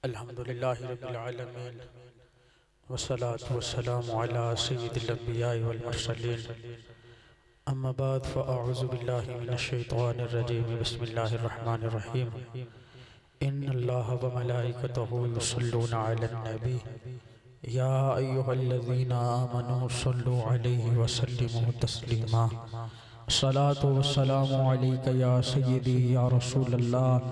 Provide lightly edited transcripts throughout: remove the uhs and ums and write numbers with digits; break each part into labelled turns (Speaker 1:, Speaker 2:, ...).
Speaker 1: अल्हम्दुलिल्लाहि रब्बिल आलमीन वस्सलातु वस्सलामु अला सय्यिदिल अंबिया'i वल मुरसलीन अम्मा बाद फ़अऊज़ु बिल्लाहि मिनश शैतानिर रजीम बिस्मिल्लाहिर रहमानिर रहीम इन्नल्लाहा व मलाइकतहु युसल्लूना अलन नबी या अय्युहल्लज़ीना आमनू सल्लु अलैहि व सल्लिमू तस्लीमा अस्सलातु वस्सलामु अलैका या सय्यदी या रसूलल्लाह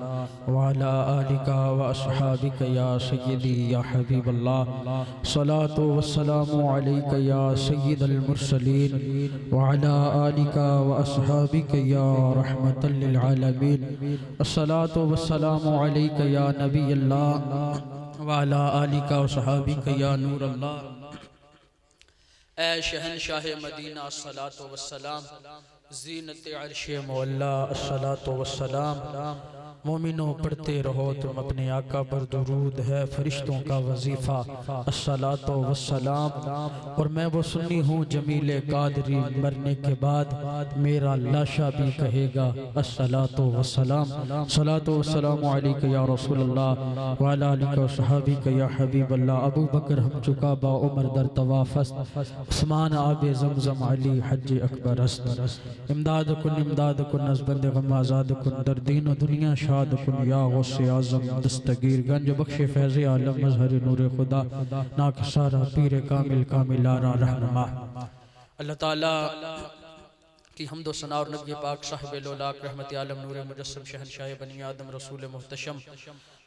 Speaker 1: व अला आलिका व अस्हाबिका या सय्यदी या हबीबल्लाह अस्सलातु वस्सलामु अलैका या सय्यदल मुरसलीन व अला आलिका व अस्हाबिका या रहमतल लिल आलमीन अस्सलातु वस्सलामु अलैका या नबीयल्लाह व अला आलिका व अस्हाबिका या नूरल्लाह ऐ शहनशाह मदीना अस्सलातु वस्सलाम ज़ीनत अर्शे मौला अस्सलातु वस्सलाम। मोमिनो पढ़ते रहो तुम अपने आका पर दुरूद है फरिश्तों का वजीफ़ा अस्सलातु वस्सलाम। और मैं वो सुन्नी हूँ जमीले कादरी मरने के बाद मेरा लाशा भी कहेगा अस्सलातु वस्सलाम। सलातु वस्सलामु अलैका या रसूलल्लाह व अला आलिका व सहाबिका या हबीबल्लाह। अबू बकर हम चुका बा उमर दर तवाफ़स्त उस्मान आबे ज़मज़म अली हज अकबर अस्त इमदाद कुन नज़बंद गम आज़ाद कुन दर दीन दुनिया शाद कुन या गौसे आज़म दस्तगीर गंज बख्शे फैज़ आलम मज़हर नूर खुदा नाक सारा पीर कामिल कामिलारा रहनुमा। अल्लाह ताला की हम्दो सना और नबी पाक साहिब लोलाक रहमत आलम नूर मुजस्सम शहनशाह बनी आदम रसूल मुहतशम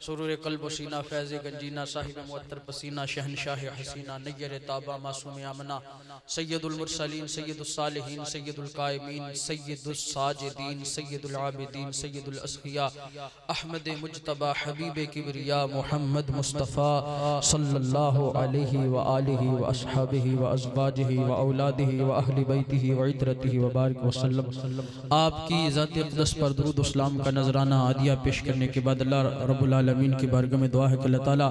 Speaker 1: सुरूर कल्ब सीना फैज़ गंजीना साहिब मुअत्तर पसीना शहनशाह हसीना नय्यर ताबा मासूम आमना सैयदुल मुरसलीन सैयदुस सालिहीन सैयदुल कायमीन सैयदुस साजिदीन सैयदुल आबिदीन सैयदुल अस्फिया अहमद मुज्तबा हबीब किबरिया मुहम्मद मुस्तफ़ा सल्लल्लाहु अलैहि व आलिहि व अस्हाबिहि व अज़वाजिहि व औलादिहि व अहली बैतिहि व इतरतिहि व बारिक वसल्लम। आपकी ज़ात अक़दस पर दुरूद व सलाम का नजराना आदिया पेश करने के बाद अल्लाह रब्बुल आलमीन की बारगाह में दुआ है कि अल्लाह ताला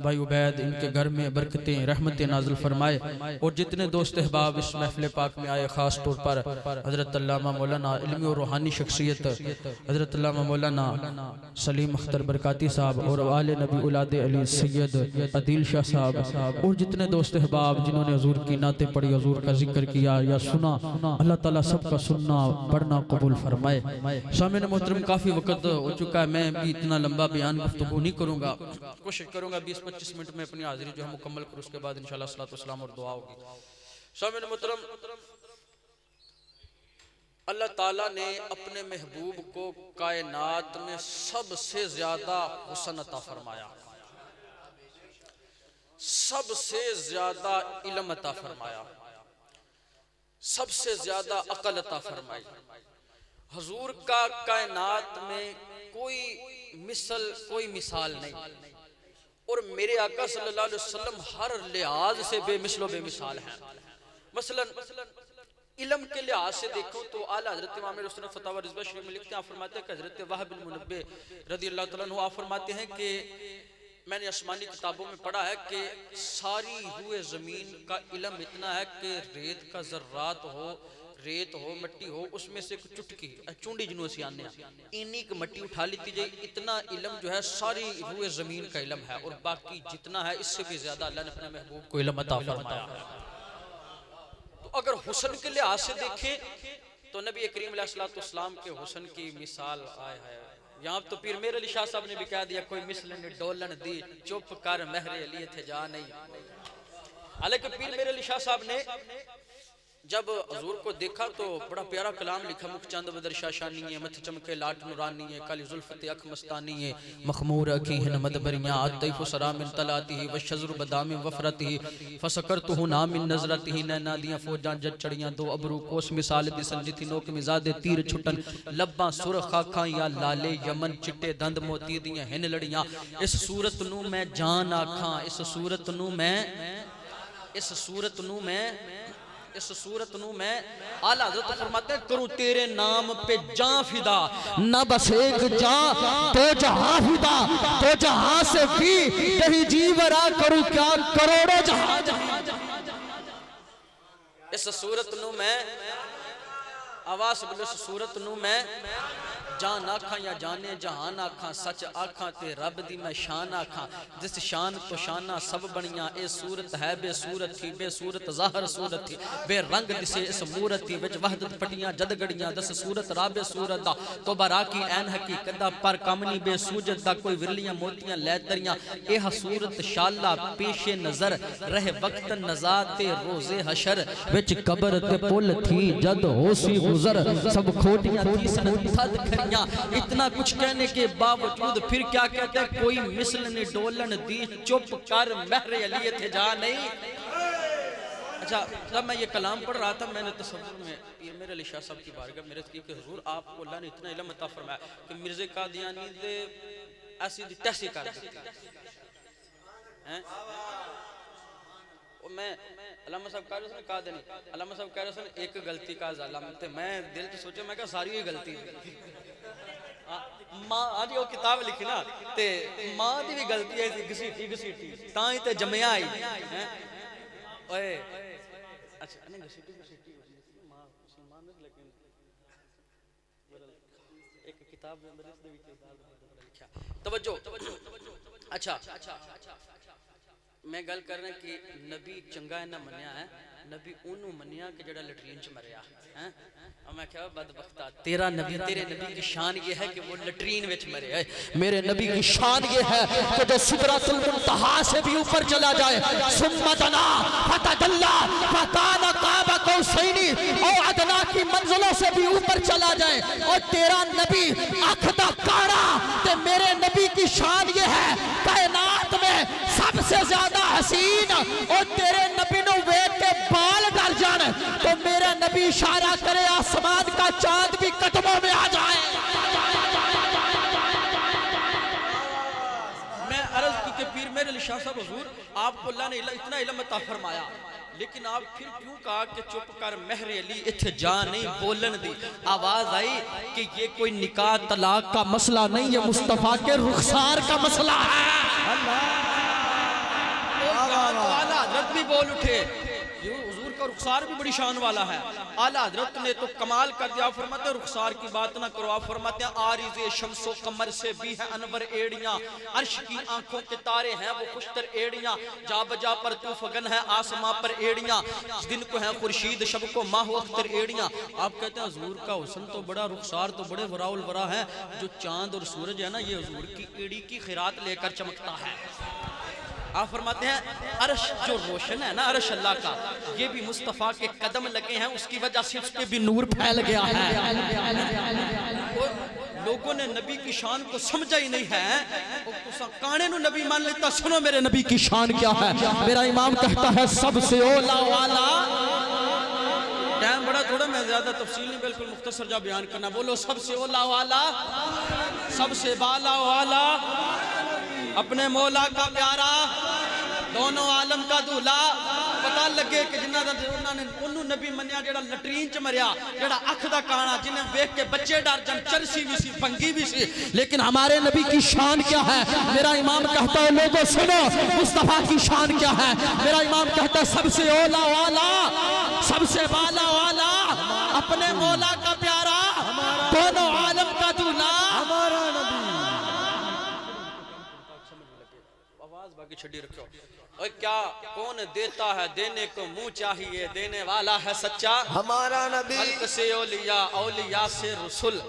Speaker 1: भाई उबैद इनके घर में बरकतें रहमतें नाज़िल फरमाए। और जितने दोस्त अहबाब इस महफ़िल पाक में आए ख़ास तौर पर हज़रत अल्लामा मौलाना इल्मी और रूहानी शख्सियत हज़रत अल्लामा मौलाना सलीम अख्तर बरकाती साहब और आले नबी औलाद अली सैयद अदील शाह साहब और जितने दोस्त अहबाब जिन्होंने हज़ूर की नाते पढ़ी हज़ूर का जिक्र किया या सुना अल्लाह ताला सबका सुनना पढ़ना कबूल फरमाए। सामने मोहतरम काफ़ी वक्त हो चुका है, मैं भी इतना लंबा बयान गुफ्तगू नहीं करूँगा, कोशिश करूँगा 20-25 मिनट में अपनी हाजिरी जो है मुकम्मल करूँ, उसके बाद इंशाअल्लाह सलातो सलाम और दुआ होगी। सामने मोहतरम अल्लाह ताला ने अपने महबूब को कायनात में सबसे ज्यादा हुस्न अता फरमाया, सबसे ज्यादा इल्म अता फरमाया, सबसे ज्यादा अकल अता फरमाई। हजूर का कायनात में कोई मिसल कोई मिसाल नहीं और मेरे आका सल्लल्लाहु अलैहि वसल्लम हर लिहाज से बेमिसलो बेमिसाल हैं। मसलन इल्म के लिहाज से देखो तो आला हजरत इमाम रुस्न फतावा रिज़वा शरीफ में लिखते हैं, फरमाते हैं कि हजरत वहाब बिन मुनब्बे रज़ियल्लाहु तआला अन्हु फरमाते हैं कि मैंने आसमानी किताबों में पढ़ा है कि सारी हुए ज़मीन का इल्म इतना है कि रेत का ज़र्रात हो, रेत हो, मट्टी हो, उसमें से चुटकी चूंडी जिन्हों से आने इन्हीं की मट्टी उठा लेती जाए, इतना इल्म जो है सारी हुए ज़मीन का इल्म है। और बाकी जितना है इससे भी ज़्यादा अल्लाह ने अपने महबूब को इल्म अता फरमाया है। तो अगर हुस्न के लिहाज से देखें तो नबी करीम अलैहिस्सलाम के हुस्न की मिसाल आए है। यहाँ तो पीर मेरे अली शाह साहब ने भी कह दिया, कोई मिसलन डोलन दी चुप कर महरे अली थे जा नहीं। हालांकि पीर मेरे अली शाह साहब ने जब हजूर को देखा तो बड़ा प्यारा कलाम लिखा, मुख चंद बदर शाशानी है, मथ चमके लाट नुरानी है, काली जुल्फत अख मस्तानी है, मखमूर अखी है मदबरियां आतिफ सरा मिन तलाती है वशजर बदाम वफरती है फसकरतहु नाम मिन नजरती है नैना दियां फौजां जज चढ़ियां दो अबरू कोस मिसाल दी संजिती नोक मिजादे तीर छुटन लब्बां सुरख आखां या लाले यमन चिट्टे दंद मोती दियां हिन लड़ियां। इस सूरत नू मैं जान आखां, इस सूरत नू मैं इस सूरत नू मैं आला हज़रत फरमाते हैं करूं तेरे नाम पे जां फिदा, न बस एक जां तो जहां फिदा, तो जहां से भी कहीं जीवरा करूं क्या करोड़ों जहां। इस सूरत नू मैं
Speaker 2: आवाज बोले सूरत नू मैं जान आखा या जाने जहान आखा सच आखा ते रब दी मैं शान आखा जिस शान तो शाना सब बनिया ए सूरत है बेसूरत थी बेसूरत ज़ाहर सूरत थी बेरंग दिसे इस मूरत थी विच वहदत पटियां जद गड़ियां दस सूरत राबे सूरत दा तो बाराकी ऐन हकीकत दा पर कमनी बेसूजत दा कोई विरलियां मोतियां लैदरियां एह सूरत शाला पेशे नजर रहे वक्त नजात ते रोजे हशर विच कब्र ते पुल थी जद होसी गुजर सब खोटियां थी सनद थद खरियां। इतना कुछ कहने के बावजूद फिर क्या कहते हैं, कोई मिसल ने डोलन दी चुप कर महरे अली थे जा नहीं। अच्छा, जब मैं ये कलाम पढ़ रहा था मैंने तसव्वुर में ये मेरे अली शाह साहब की बारगाह मेरे की कि हुजूर आपको अल्लाह ने इतना इल्म अता फरमाया कि मिर्ज़े कादियानी दे ऐसी दी तैसी कर दी हैं। मैं अल्लामा साहब कह रहे कहा देनी अल्लामा साहब कह रहे एक गलती का जालम थे मैं दिल च सोचा मैं सारी ही गलती मां आज वो किताब लिखी ना ते मां दी भी गलती है घसीटी घसीटी ता ही ते जमया आई हैं ओए। अच्छा नहीं घसीटी घसीटी मां मुसलमान नहीं लेकिन एक किताब के अंदर इस दे विच लिखा तवज्जो। अच्छा मैं गल करना कि नबी चंगा इन्ना मनिया है, नबी उन्होंने मनिया कि जड़ा लटरीन च मरिया है। मैं क्या बदबख्ता तेरा नबी तेरे नबी की शान ये है कि वो लटरीन विच मरे है। मेरे नबी की शान ये है कि जो सिदरतुल मुंतहा से भी ऊपर चला जाए सुम्मा दना फतदल्ला फकाना काबा कौसैनी और अदना की मंजिलों से भी ऊपर चला जाए और तेरा नबी अख दा काड़ा ते मेरे नबी की शान ये है कायनात में सबसे ज्यादा हसीन और तेरे नबी नु वेख के बाल डर जान तो मेरा नबी इशारा करे आसमान का चांद भी कदमों में आ जाए। मैं अर्ज की कि पीर मेरे शाह साहब हुजूर आपको अल्लाह ने इतना इल्म अता फरमाया लेकिन आप फिर क्यों कहा कि चुप कर महरे अली इत्थे जा नहीं बोलन दी। आवाज आई कि ये कोई निकाह तलाक का मसला नहीं है, मुस्तफा के रुखसार का मसला है। आला हजरत भी बोल उठे, हुजूर का रुखसार भी बड़ी शान वाला है। आला हजरत ने तो कमाल कर दिया, फरमाते रुखसार की बात ना करो, आप फरमाते हैं आरिज़े शम्सो कमर से भी है अनवर एड़ियां, अर्श की आंखों के तारे हैं वो खुशतर एड़ियां, जा बजा पर तू फगन है आसमां पर एड़ियां, दिन को है खुर्शीद शब को माह अख्तर एड़ियां। आप कहते हैं हुजूर का हुस्न तो बड़ा, रुखसार तो बड़े वराउल वरा है, जो चांद और सूरज है ना ये हुजूर की एड़ी की खिरात लेकर चमकता है। आप फरमाते हैं अर्श जो रोशन है ना अर्श अल्लाह का, ये भी मुस्तफ़ा के कदम लगे हैं उसकी वजह से उसके भी नूर फैल गया है। और लोगों ने नबी की शान को समझा ही नहीं है, काने नु नबी मान लेता। सुनो मेरे नबी की शान क्या है। मेरा इमाम कहता है सबसे ओला वाला, टाइम बड़ा थोड़ा, मैं ज्यादा तफसील नहीं बिल्कुल मुख्तसर जा बयान करना। बोलो सबसे ओला वाला, सबसे बाला वाला, अपने मौला का प्यारा, दोनों आलम का दूल्हा। पता लगे कि जिन्ना उन्होंने उन्होंने नबी मनिया जेड़ा लटरीन च मरिया, जेड़ा अख दा काना जिन्हें देख के बच्चे डर जान, चरसी भी सी भंगी भी सी, लेकिन हमारे नबी की शान क्या है। मेरा इमाम कहता है लोगों सुनो मुस्तफा की शान क्या है। मेरा इमाम कहता है सबसे ओला वाला, सबसे बाला वाला, अपने मौला का प्यारा, दोनों आलम का दूल्हा, हमारा नबी। बाकी छड़ी रखो। और क्या कौन देता है देने को मुंह चाहिए, देने वाला है सच्चा हमारा नबी। खल्क से औलिया, औलिया से रसूल,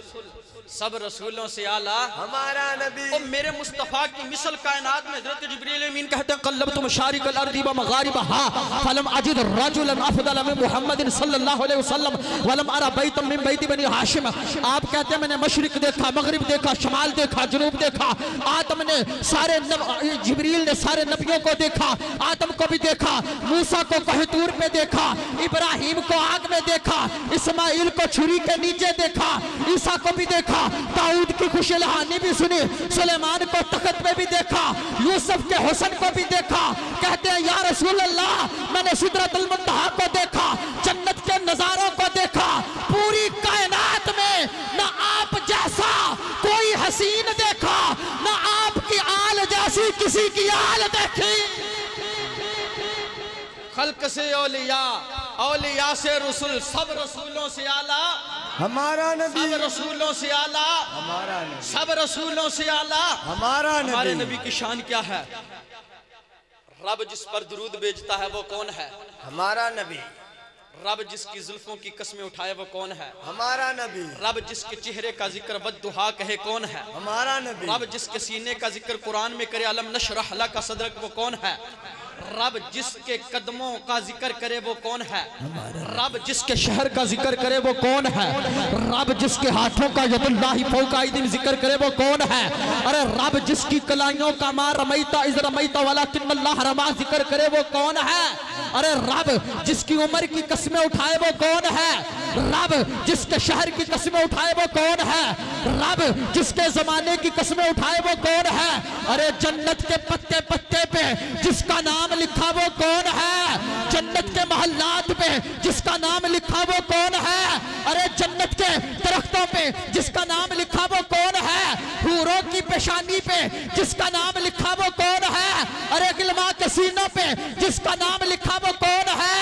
Speaker 2: सब रसूलों से आला हमारा नबी। और मेरे मुस्तफा की मिसल कायनात में हज़रत जिब्रील अमीन कहते हैं क़ल्लबतु मशारिक़ल अर्दि व मग़ारिबहा फलम अजिद रजुलन अफ़ज़ल मिन मुहम्मदिन सल्लल्लाहु अलैहि वसल्लम वलम अरा बैतम मिन बैति बनी हाशिम। आप कहते हैं मैंने मशरिक देखा, मगरिब देखा, शमाल देखा, जनूब देखा। आदम ने सारे जिब्रील ने सारे नबियों को देखा, आदम को भी देखा, मूसा को कहतूर पे देखा, इब्राहिम को आग में देखा, इस्माइल को छुरी के नीचे देखा, ईसा को भी देखा, दाऊद की खुशलहानी भी सुनी, सुलेमान को तख्त पे भी देखा, यूसुफ के हुस्न को भी देखा। कहते हैं या रसूल अल्लाह मैंने सिदरतुल मुंतहा को देखा, जन्नत के नजारों को देखा। पूरी कायनात में ना आप जैसा कोई हसीन देखा, ना आपकी आल जैसी किसी की आल देखी। खल्क से औलिया, औलिया से रसूल, सब रसूलों से आला
Speaker 3: हमारा नबी,
Speaker 2: सब रसूलों से आला
Speaker 3: हमारा नबी,
Speaker 2: सब रसूलों से आला
Speaker 3: हमारा
Speaker 2: हमारे
Speaker 3: नबी,
Speaker 2: नबी की शान क्या है? रब जिस पर दुरूद भेजता है वो कौन है?
Speaker 3: हमारा नबी,
Speaker 2: रब जिसकी जुल्फों की कस्में उठाए वो कौन है?
Speaker 3: हमारा नबी,
Speaker 2: रब जिसके चेहरे का जिक्र वद्दुहा कहे कौन है?
Speaker 3: हमारा नबी,
Speaker 2: रब जिसके सीने का जिक्र कुरान में करे अलम नशरह लका सदरक वो कौन है? रब जिसके कदमों का जिक्र करे वो कौन है? रब जिसके शहर का जिक्र करे वो कौन है? रब जिसके हाथों का यदुल्लाहि फौका अयदीहिम जिक्र करे वो कौन है? अरे रब जिसकी कलाइयों का मा रमैता इज़ रमैता वलाकिन्नल्लाह रमा जिक्र करे वो कौन है? अरे रब जिसकी उम्र की कस्में उठाए वो कौन है? रब जिसके शहर की कस्में उठाए वो कौन है? रब जिसके जमाने की कस्में उठाए वो कौन है? अरे जन्नत के पत्ते पत्ते पे जिसका नाम लिखा वो कौन है? जन्नत के महल्लात पे जिसका नाम लिखा वो कौन है? अरे जन्नत के दरख्तों पे जिसका नाम लिखा वो कौन है? हूरों की पेशानी पे जिसका नाम लिखा वो कौन है? अरे गिलमा के सीनों पे जिसका नाम लिखा वो कौन है?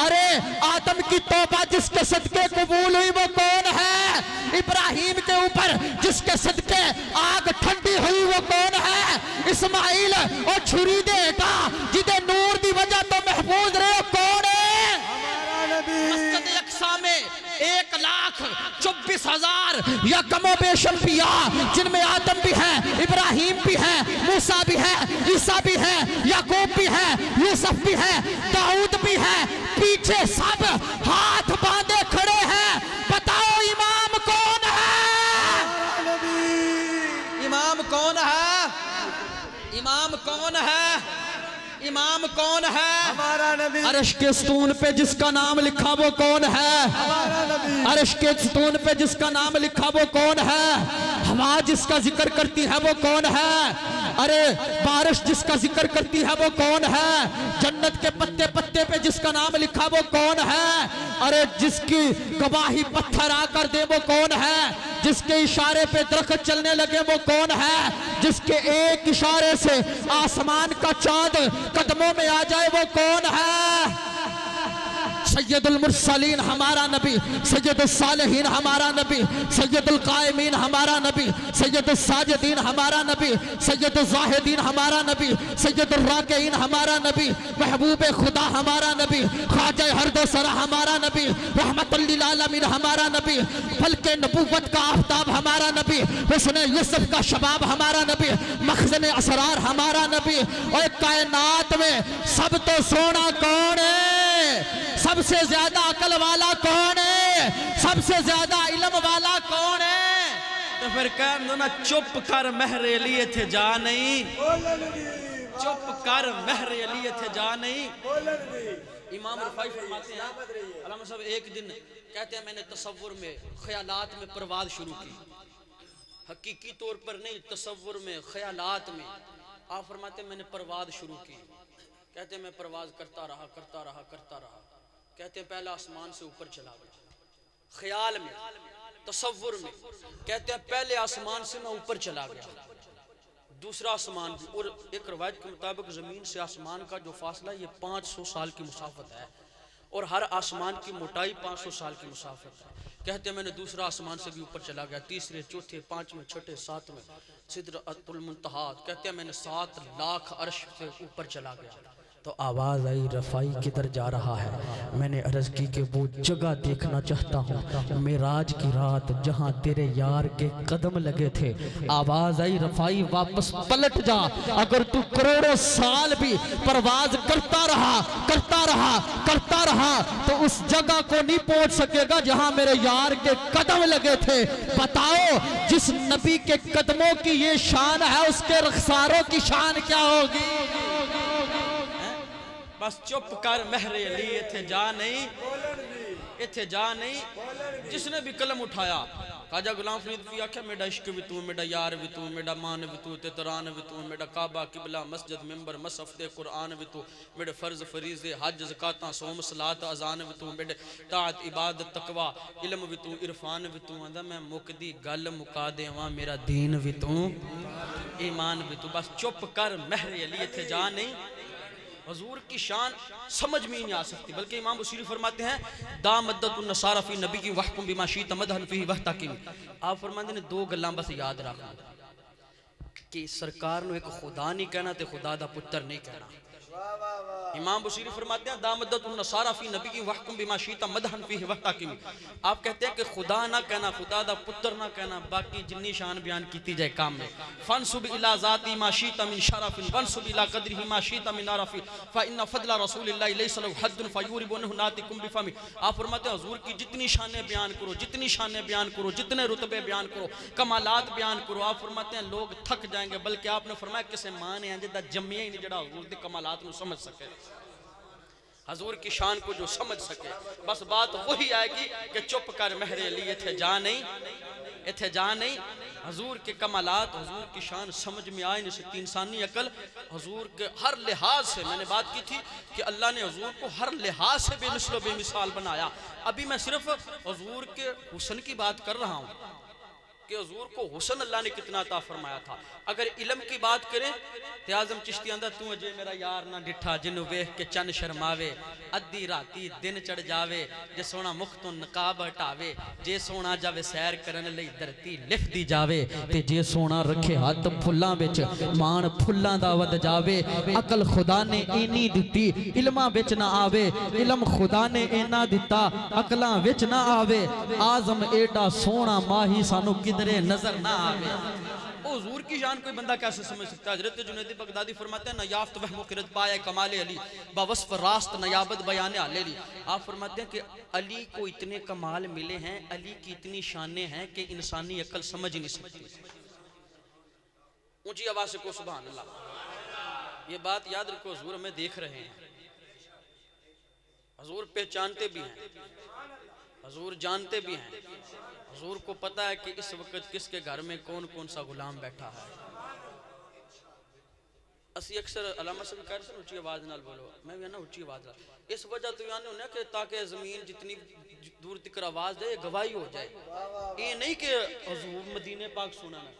Speaker 2: अरे आदम की तौबा जिसके सदके कबूल हुई वो कौन है? इब्राहिम के ऊपर जिसके सदके आग ठंडी हुई वो कौन है? इस्माइल और छुरी देगा जिदे नूर दी वजह तो महफूज रहे कौन है?
Speaker 3: हमारा नबी,
Speaker 2: मस्जिद अक्सा में 1,24,000 या कमो बेश अंबिया जिनमें आदम भी है, इब्राहिम भी है, मूसा भी है, ईसा भी है, याकूब भी है, यूसुफ भी है, दाऊद भी है, पीछे सब हाथ बांधे खड़े हैं। बताओ इमाम कौन है?
Speaker 3: हमारा नबी,
Speaker 2: इमाम कौन है? इमाम कौन है? इमाम कौन है?
Speaker 3: हमारा नबी,
Speaker 2: अर्श के स्तून पे जिसका नाम लिखा वो कौन है?
Speaker 3: हमारा नबी,
Speaker 2: अर्श के स्तून पे जिसका नाम लिखा वो कौन है? हवा जिसका जिक्र करती है वो कौन है? अरे बारिश जिसका जिक्र करती है वो कौन है? जन्नत के पत्ते पत्ते पे जिसका नाम लिखा वो कौन है? अरे जिसकी गवाही पत्थर आकर दे वो कौन है? जिसके इशारे पे दरख्त चलने लगे वो कौन है? जिसके एक इशारे से आसमान का चांद कदमों में आ जाए वो कौन है? सैयदुल मुरसलीन हमारा नबी, सैयदुल सालिहीन हमारा नबी, सैयदुल कायमीन हमारा नबी, सैयदुल साजिदीन हमारा नबी, सैयदुल जाहिदीन हमारा नबी, सैयदुल राकिईन हमारा नबी, महबूब खुदा हमारा नबी, ख्वाजा हरदो सरा हमारा नबी, रहमतुल लिल आलमीन हमारा नबी, फलके नबुव्वत का आफताब हमारा नबी, हुस्न यूसुफ का शबाब हमारा नबी, मखज़न असरार हमारा नबी। और कायनात में सब तो सोना कौन है? सबसे ज्यादा अकल वाला कौन है? सबसे ज्यादा इल्म वाला कौन है? तो फिर कह दो ना, चुप कर महरे लिए थे जा नहीं, चुप कर महरे लिए थे जा नहीं। इमाम रुफाई फरमाते हैं, अल्लामा साहब एक दिन कहते हैं मैंने तसव्वुर में ख्यालात में परवाज़ शुरू की, हकीकी तौर पर नहीं, तसव्वुर में ख्यालात में। आप फरमाते मैंने परवाज़ शुरू की। कहते हैं मैं परवाज़ करता रहा करता रहा करता रहा। कहते हैं पहला आसमान से ऊपर चला गया, ख्याल में, तसव्वुर में। कहते हैं पहले आसमान से मैं ऊपर चला गया, दूसरा आसमान भी। और एक रवायत के मुताबिक ज़मीन से आसमान का जो फासला ये 500 साल की मुसाफत है, और हर आसमान की मोटाई 500 साल की मुसाफत है। कहते हैं मैंने दूसरा आसमान से भी ऊपर चला गया, तीसरे, चौथे, पाँचवें, छठे, सातवें, सिदरतुल मुंतहा। कहते हैं मैंने 7 लाख अर्श से ऊपर चला गया।
Speaker 1: तो आवाज़ आई, रफ़ाई किधर जा रहा है? मैंने अर्ज़ की कि वो जगह देखना चाहता हूँ, मेराज की रात जहाँ तेरे यार के कदम लगे थे। आवाज़ आई, रफ़ाई वापस पलट जा, अगर तू करोड़ों साल भी परवाज़ करता रहा करता रहा करता रहा तो उस जगह को नहीं पहुँच सकेगा जहाँ मेरे यार के कदम लगे थे। बताओ, जिस नबी के कदमों की ये शान है, उसके रखसारों की शान क्या होगी?
Speaker 2: बस चुप कर महरे लिए थे जा नहीं, इथे जा नहीं। जिसने भी कलम उठाया, ख्वाजा गुलाम फरीद भी आख्या मेरा इश्क भी तू, मेरा यार भी तू, मेरा मान भी तू, तेतरान भी तू, मेरा काबा किबला मस्जिद मिंबर मसफ दे कुरान भी तू, मेरे फ़र्ज फरीज़े हज ज़कात सोम सलात अजान भी तू, मेरे ताअत इबादत तकवा इल्म भी तू, इरफान भी तू। आंदा मैं मुकदी गल मुका देवां, मेरा दीन भी तू, ईमान भी तू। बस चुप कर महरे लिए थे जा नहीं, हुजूर की शान समझ में ही नहीं आ सकती। बल्कि इमाम बुसीरी फरमाते हैं दा मद्दतुन नसारा फी नबी की वहकुम बिमा शीत मदहन फी वहताकिम। आप फरमाते ने दो गल्लां बस याद रखना कि सरकार ने एक खुदा नहीं कहना ते खुदा दा पुत्र नहीं कहना। इमाम बुसीरी फरमाते हैं दामदतुन नसारा फी नबी की वहकुम बिमा शीता मदहन फीहि वहताकिम। आप कहते हैं कि खुदा ना कहना, खुदा दा पुत्र ना कहना, बाकी जिन्नी शान बयान की जाए काम में। फनसुब इला ज़ाती मा शीता मिन शरफिन वनसुब इला क़द्रिही मा शीता मिन अरफी फ इन्न फज़ला रसूलिल्लाहि लैसा लहु हद्दुन फयुरिबुनहु नातिकुम बिफमी। आप फरमाते हैं हुजूर की जितनी शानें बयान करो, जितनी शानें बयान करो, जितने रुतबे बयान करो, कमालात बयान करो, आप फरमाते हैं लोग थक जाएंगे। बल्कि आपने फरमाया किसी मां ने जिदा जम्मिया ही नहीं जड़ा हुजूर दे कमालात को समझ सके, हजूर की शान को जो समझ सके। बस बात वही आएगी कि चुप कर महरे अली इथे जा नहीं, इथे जा नहीं। हजूर के कमालात, हजूर की शान समझ में आए नहीं सकती इंसानी अकल। हजूर के हर लिहाज से, मैंने बात की थी कि अल्लाह ने हजूर को हर लिहाज से बेमिसल बेमिसाल बनाया। अभी मैं सिर्फ हजूर के हुस्न की बात कर रहा हूँ कि हजूर को हुस्न अल्लाह ने कितना अता फरमाया था। अगर इल्म की बात करें तो आज़म चिश्ती आंदा तू अजे मेरा यार ना डिठा जिन्नू वेख के चन शर्मावे, अद्धी राती दिन चढ़ जावे, जे सोना मुख तो नकाब हटावे, जे सोना जावे सैर करन लई धरती लिखदी जावे, ते जे सोना रखे हाथ फुल्लां विच मान फुल्लां दा वध जावे। अकल खुदा ने इनी दित्ती इल्मां विच ना आवे, इल्म खुदा ने इना दिता अकलां विच ना आवे। आज़म एडा सोना माही सानू किधरे नजर ना आवे। हुजूर की शान कोई बंदा कैसे समझ सकता है। हजरत जुनैद बगदादी फरमाते हैं नयाफ्त वह किरत पाया कमाल अली बवस्फ रास्त नयाबत बयान अली। आप फरमाते हैं कि अली को इतने कमाल मिले हैं, अली की इतनी शानें हैं कि इंसानी अकल समझ ही नहीं सकती। ऊंची आवाज से को सुभान अल्लाह। ये बात याद रखो, हुजूर हमें देख रहे हैं, हुजूर पहचानते भी हैं, हुजूर जानते भी हैं। हुजूर को पता है कि इस वक्त किसके घर में कौन कौन सा गुलाम बैठा है। असी अक्सर अलामा से कह रहे उच्ची आवाज नाल बोलो, मैं भी ना उच्ची आवाज नाल, इस वजह तो यानी होना कि ताकि जमीन जितनी दूर तक आवाज दे गवाही हो जाए। ये नहीं कि हुजूर मदीने पाक सुना ना,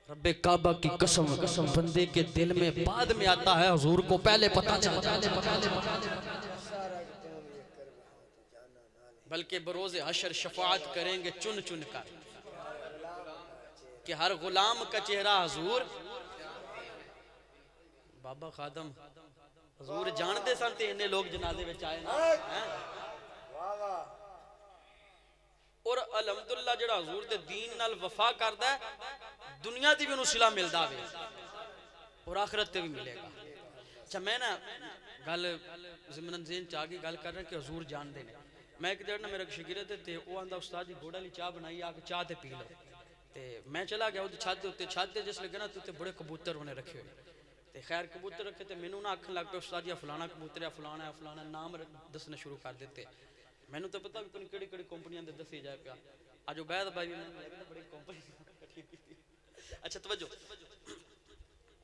Speaker 2: रब्बे काबा की कसम, कसम बंदे के दिल में बाद में आता है, हुजूर को पहले पता चलता है। बल्कि बरोज़े हशर शफाअत करेंगे चुन चुन कर कि हर गुलाम का चेहरा हुजूर। बाबा खादम हुजूर जानते सन ते इन्ने लोग जनाजे विच आए ना। और अलहमदुलिल्लाह जेड़ा हुजूर दे दीन नाल वफा करदा है, दुनिया दी भी उन्हें सिला मिलदा वे और आखिरत ते भी मिलेगा। अच्छा मैं ना गल ज़िमनन ज़हन च आ गई, गल कर रहे कि हुजूर जानते हैं। मैं एक दिन ना मेरा शागिर्द ते वो आंदा उस्ताद जी घोड़ा ली चाह बनाई, आके चाह ते पी लो। ते मैं चला गया उस छत उत्ते, छत ते जिस लगे ना तो बड़े कबूतर उन्हें रखे हुए। ते खैर कबूतर रखे ते मैनू ना आखन लग पे उस्ताद जी फलाना कबूतर है, फलाना है, फलाना नाम दसने शुरू कर देते। मैनू तो पता भी कोई केड़ी केड़ी कंपनियां दे दसी जाए पिया। अज बैद भाई बड़ी कंपनी। अच्छा तवज्जो,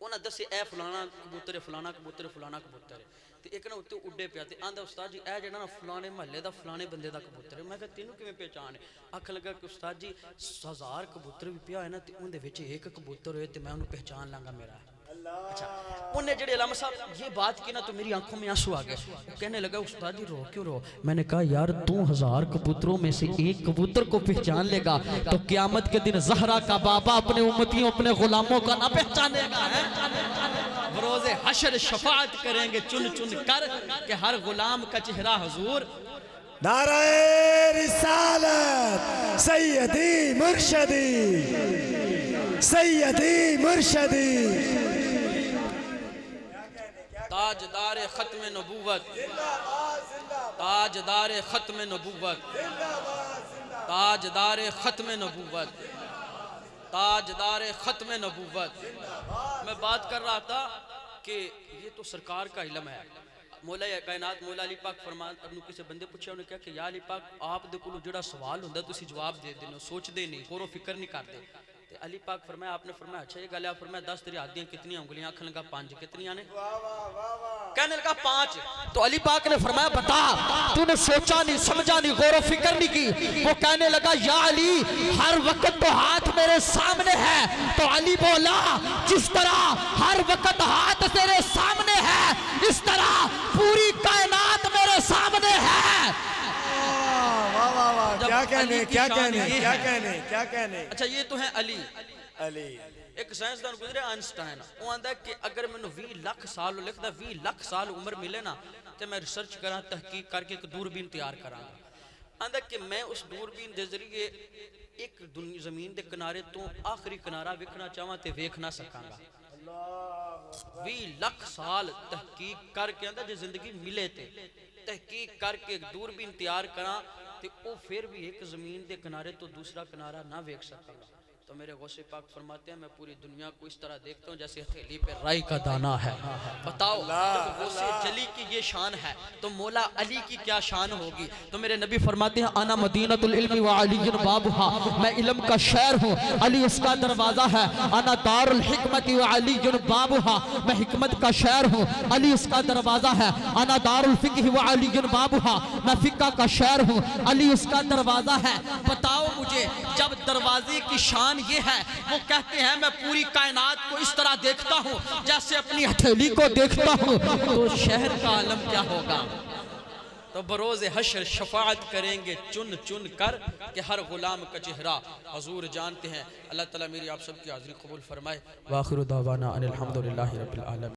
Speaker 2: उन्हें दसे ए फलाना कबूतर है, फलाना कबूतर है, फलाना कबूतर है। तो एक ना उत्ते उड्डे पिया ते आंदा उस्ताद जी ए जेड़ा ना फलाने महल्ले दा फलाने बंदे दा कबूतर है। मैं कहा तेनू किवें पहचान है? आखन लगा कि उस्ताद जी 1000 कबूतर भी पिया है ना ते उनदे विच एक कबूतर होए ते मैं उन्हें पहचान लांगा मेरा। अच्छा उन्हें जेड़े अलामा साहब ये बात की ना तो मेरी आंखों में आंसू आ गए। कहने लगा उस्ताद जी रो क्यों रो? मैंने कहा यार तू 1000 कबूतरों में से एक कबूतर को पहचान लेगा तो क़यामत के दिन ज़हरा का बाबा अपने उम्मतियों अपने गुलामों का ना पहचानेगा। बरोज़े हशर शफाअत करेंगे चुन चुन कर कि हर गुलाम का चेहरा हुजूर।
Speaker 3: नाराए रिसालत सैयदी मुर्शदी, सैयदी मुर्शदी,
Speaker 2: ताजदार खत्म नबूवत, ताजदार खत्म नबूवत, ताजदार खत्म नबूवत, ताजदार खत्म नबूवत। मैं बात कर रहा था कि ये तो सरकार का इल्म है। मौला कायनात मौला अली पाक फरमान अपने किसी बंदे पूछा, उन्हें कहा कि या अली पाक आप दे कोलों जेड़ा सवाल हुंदा तुसी जवाब दे देने, सोचते नहीं, गौर फिक्र नहीं करते। ते अली पाक फरमाया, आपने फरमाया अच्छा ये गल है? फरमाया 10 तेरी हाथ दियां कितनी उंगलियां? आखन लगा 5। कितनियां ने? कहने लगा 5। तो अली पाक ने फरमाया बता, तूने सोचा नहीं, समझा नहीं, गौर फिक्र नहीं की। वो कहने लगा या अली हर वक्त तो हाथ मेरे सामने है। तो अली बोला जिस तरह हर वक्त हाथ तेरे सामने है इस तरह
Speaker 3: कहने
Speaker 2: की
Speaker 3: क्या
Speaker 2: शान
Speaker 3: कहने
Speaker 2: ये
Speaker 3: क्या
Speaker 2: है।
Speaker 3: कहने क्या कहने।
Speaker 2: अच्छा ये तो है अली।
Speaker 3: अली
Speaker 2: एक साइंसदान गुजरे आइंस्टाइन, वो आंदा कि अगर मैंने 20 लाख साल लिखदा 20 लाख साल उम्र मिले ना तो मैं रिसर्च करा तहकीक करके एक दूरबीन तैयार करांगा। आंदा कि मैं उस दूरबीन के जरिए एक जमीन के किनारे तो आखिरी किनारा वेखना चाहवां ते वेख ना सकांगा। 20 लाख साल तहकीक करके आंदा जे जिंदगी मिले ते तहकीक करके एक दूरबीन तैयार करा ते वो फिर भी एक जमीन के किनारे तो दूसरा किनारा ना वेख सकांगा। तो मेरे गौसे पाक फरमाते हैं मैं पूरी दुनिया को इस तरह देखता हूँ जैसे हथेली पे राई का दाना है। बताओ जब गौसे जली की ये शान है तो मौला अली की क्या शान होगी। तो मेरे नबी फरमाते हैं आना मदीनतुल इल्मी व अलीयुन बाबुहा, मैं इल्म का शहर हूँ, अली उसका दरवाजा है। आना दारुल हिकमति व अलीयुन बाबुहा, मैं हिकमत का शहर हूँ, अली उसका दरवाजा है। आना दारुल फिक्ह व अलीयुन बाबुहा, मैं फिक्का का शहर हूँ, अली उसका दरवाजा है। बताओ मुझे जब दरवाजे की शान ये है, वो कहते हैं मैं पूरी कायनात को इस तरह देखता हूँ जैसे अपनी हथेली को देखता हूँ, तो शहर का आलम क्या होगा। तो बरोज़ हश्र शफाअत करेंगे चुन चुन कर कि हर गुलाम का चेहरा हजूर जानते हैं। अल्लाह ताला मेरी आप सबकी हाज़िरी कबूल फरमाए।
Speaker 1: वाखिरु दावाना अनिल हम्दुलिल्लाहि रब्बिल आलमीन।